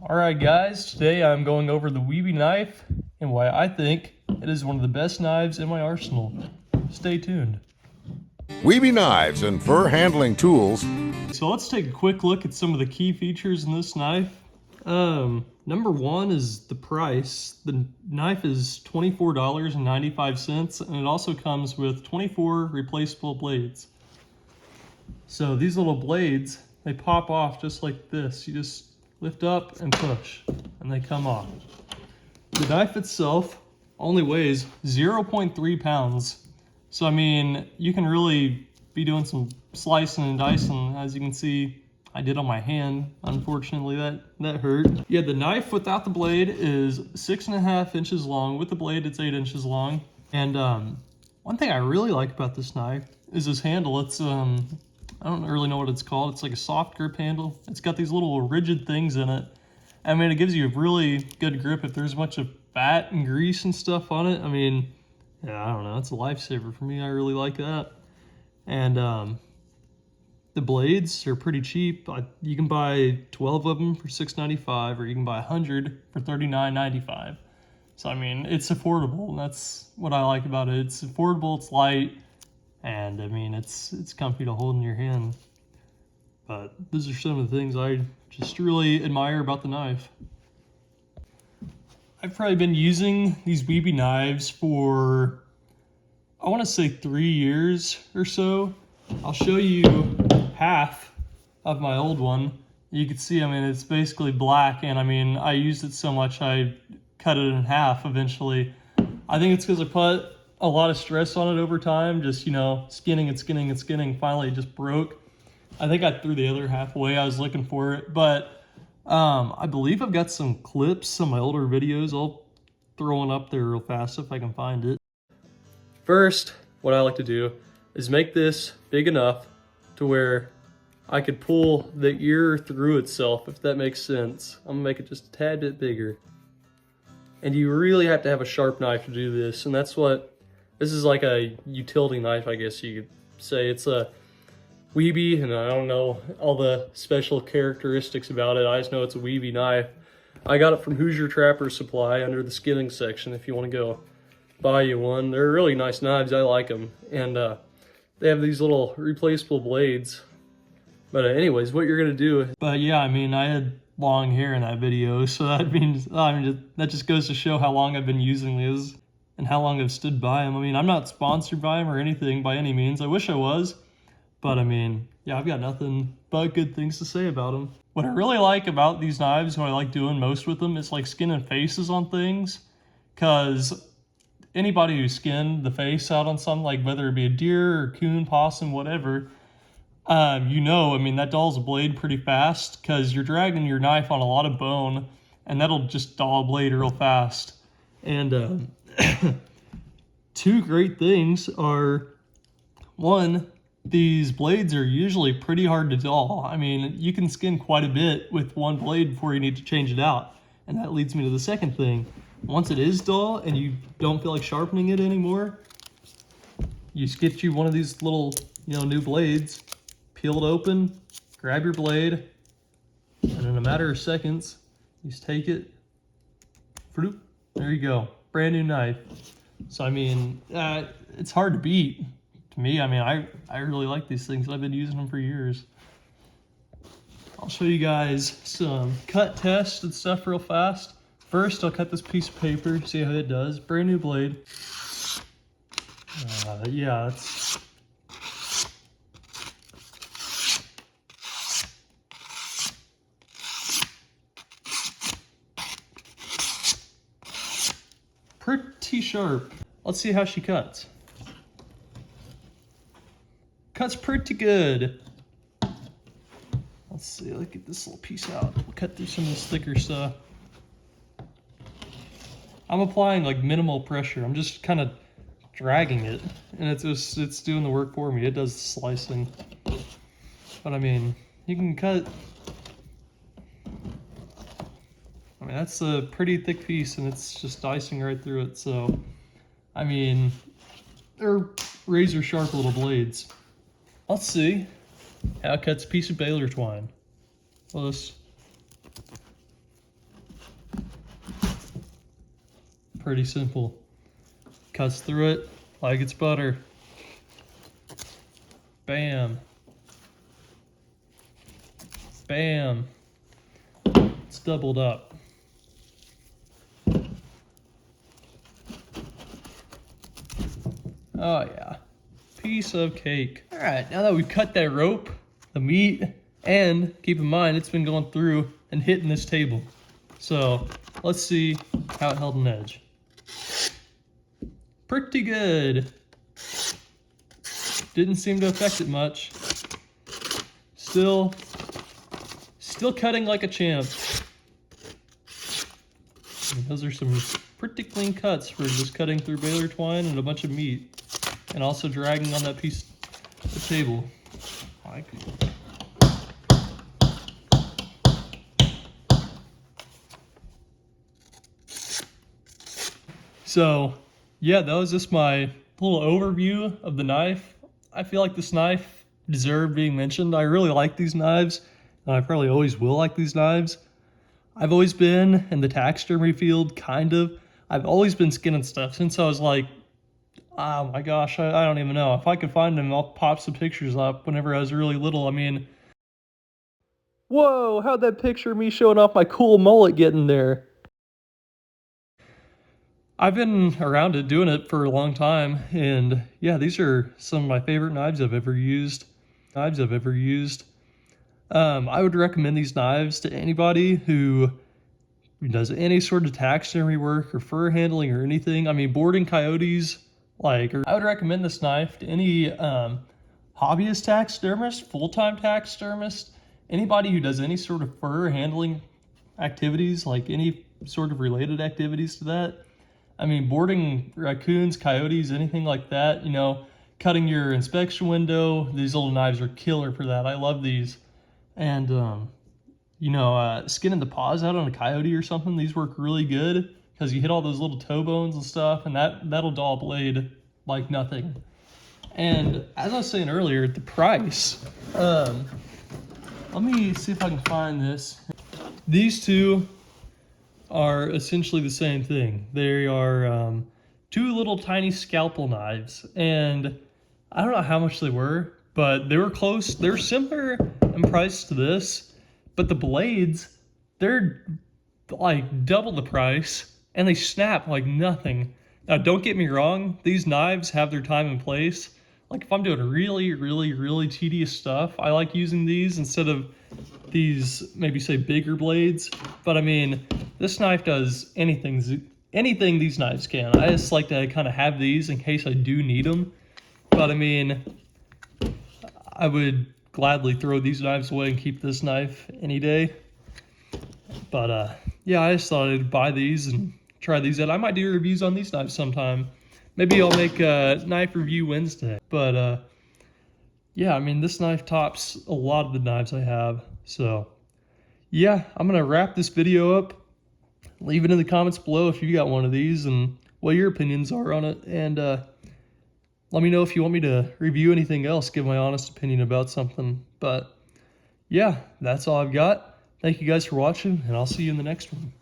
Alright guys, today I'm going over the Wiebe knife and why I think it is one of the best knives in my arsenal. Stay tuned. Wiebe knives and fur handling tools. So let's take a quick look at some of the key features in this knife. Number one is the price. The knife is $24.95 and it also comes with 24 replaceable blades. So these little blades, they pop off just like this. You just lift up and push and they come off. The knife itself only weighs 0.3 pounds. So I mean, you can really be doing some slicing and dicing. As you can see, I did on my hand. Unfortunately, that hurt. Yeah, the knife without the blade is 6.5 inches long. With the blade, it's 8 inches long. And one thing I really like about this knife is this handle. It's I don't really know what it's called. It's like a soft grip handle. It's got these little rigid things in it. I mean, it gives you a really good grip if there's a bunch of fat and grease and stuff on it. I mean, yeah, I don't know. It's a lifesaver for me. I really like that. And the blades are pretty cheap. You can buy 12 of them for $6.95, or you can buy 100 for $39.95. So I mean, it's affordable, and that's what I like about it. It's affordable, it's light, and I mean, it's comfy to hold in your hand. But those are some of the things I just really admire about the knife. I've probably been using these Wiebe knives for, I want to say 3 years or so. I'll show you half of my old one. You can see, I mean, it's basically black, and I mean, I used it so much I cut it in half eventually. I think it's because I put a lot of stress on it over time, just, you know, skinning and skinning and skinning. Finally, it just broke. I think I threw the other half away. I was looking for it, but I believe I've got some clips on my older videos. I'll throw one up there real fast if I can find it. First, what I like to do is make this big enough to where I could pull the ear through itself, if that makes sense. I'm gonna make it just a tad bit bigger. And you really have to have a sharp knife to do this, and this is like a utility knife, I guess you could say. It's a Wiebe, and I don't know all the special characteristics about it. I just know it's a Wiebe knife. I got it from Hoosier Trapper Supply under the skinning section if you want to go buy you one. They're really nice knives. I like them. And they have these little replaceable blades. But anyways, what you're going to do... But yeah, I mean, I had long hair in that video, so that means, that just goes to show how long I've been using these and how long I've stood by them. I mean, I'm not sponsored by them or anything by any means. I wish I was. But I mean, yeah, I've got nothing but good things to say about them. What I really like about these knives, what I like doing most with them, is like skinning faces on things. Because anybody who skinned the face out on something, like whether it be a deer or coon, possum, whatever, you know, I mean, that dulls a blade pretty fast because you're dragging your knife on a lot of bone, and that'll just dull a blade real fast. And two great things are, one, these blades are usually pretty hard to dull. I mean, you can skin quite a bit with one blade before you need to change it out. And that leads me to the second thing. Once it is dull and you don't feel like sharpening it anymore, you just get you one of these little, new blades, peel it open, grab your blade, and in a matter of seconds, you just take it, there you go, brand new knife. So I mean, it's hard to beat. To me, I mean, I really like these things. I've been using them for years. I'll show you guys some cut tests and stuff real fast. First, I'll cut this piece of paper, see how it does. Brand new blade. Yeah, it's... pretty sharp. Let's see how she cuts. Cuts pretty good. Let's see, let's get this little piece out. We'll cut through some of this thicker stuff. I'm applying like minimal pressure. I'm just kind of dragging it, and it's doing the work for me. It does the slicing. But I mean, you can cut. I mean, that's a pretty thick piece, and it's just dicing right through it. So, I mean, they're razor sharp little blades. Let's see how it cuts a piece of baler twine. Well, this pretty simple. Cuts through it like it's butter. Bam. Bam. It's doubled up. Oh yeah. Piece of cake. All right, now that we've cut that rope, the meat, and keep in mind it's been going through and hitting this table. So let's see how it held an edge. Pretty good. Didn't seem to affect it much. Still cutting like a champ. And those are some pretty clean cuts for just cutting through baler twine and a bunch of meat. And also dragging on that piece of the table. So, yeah, that was just my little overview of the knife. I feel like this knife deserved being mentioned. I really like these knives, and I probably always will like these knives. I've always been in the taxidermy field, kind of. I've always been skinning stuff since I was like, oh my gosh, I don't even know. If I could find them, I'll pop some pictures up whenever I was really little. I mean, whoa, how'd that picture of me showing off my cool mullet get in there? I've been around it, doing it for a long time, and yeah, these are some of my favorite knives I've ever used. I would recommend these knives to anybody who does any sort of taxidermy work or fur handling or anything. I mean, boarding coyotes, I would recommend this knife to any hobbyist taxidermist, full-time taxidermist, anybody who does any sort of fur handling activities, like any sort of related activities to that. I mean, boarding raccoons, coyotes, anything like that, you know, cutting your inspection window, these little knives are killer for that. I love these. And, you know, skinning the paws out on a coyote or something, these work really good because you hit all those little toe bones and stuff, and that'll dull a blade like nothing. And as I was saying earlier, the price, let me see if I can find this. These two are essentially the same thing. They are two little tiny scalpel knives, and I don't know how much they were, but they were close. They're similar in price to this, but the blades, they're like double the price, and they snap like nothing. Now, don't get me wrong, these knives have their time and place. Like if I'm doing really tedious stuff, I like using these instead of these, maybe say bigger blades. But I mean, this knife does anything these knives can. I just like to kind of have these in case I do need them. But I mean, I would gladly throw these knives away and keep this knife any day. But yeah, I just thought I'd buy these and try these out. I might do reviews on these knives sometime. Maybe I'll make a knife review Wednesday. But yeah, I mean, this knife tops a lot of the knives I have. So yeah, I'm gonna wrap this video up. Leave it in the comments below if you got one of these and what your opinions are on it. And let me know if you want me to review anything else, give my honest opinion about something. But yeah, that's all I've got. Thank you guys for watching, and I'll see you in the next one.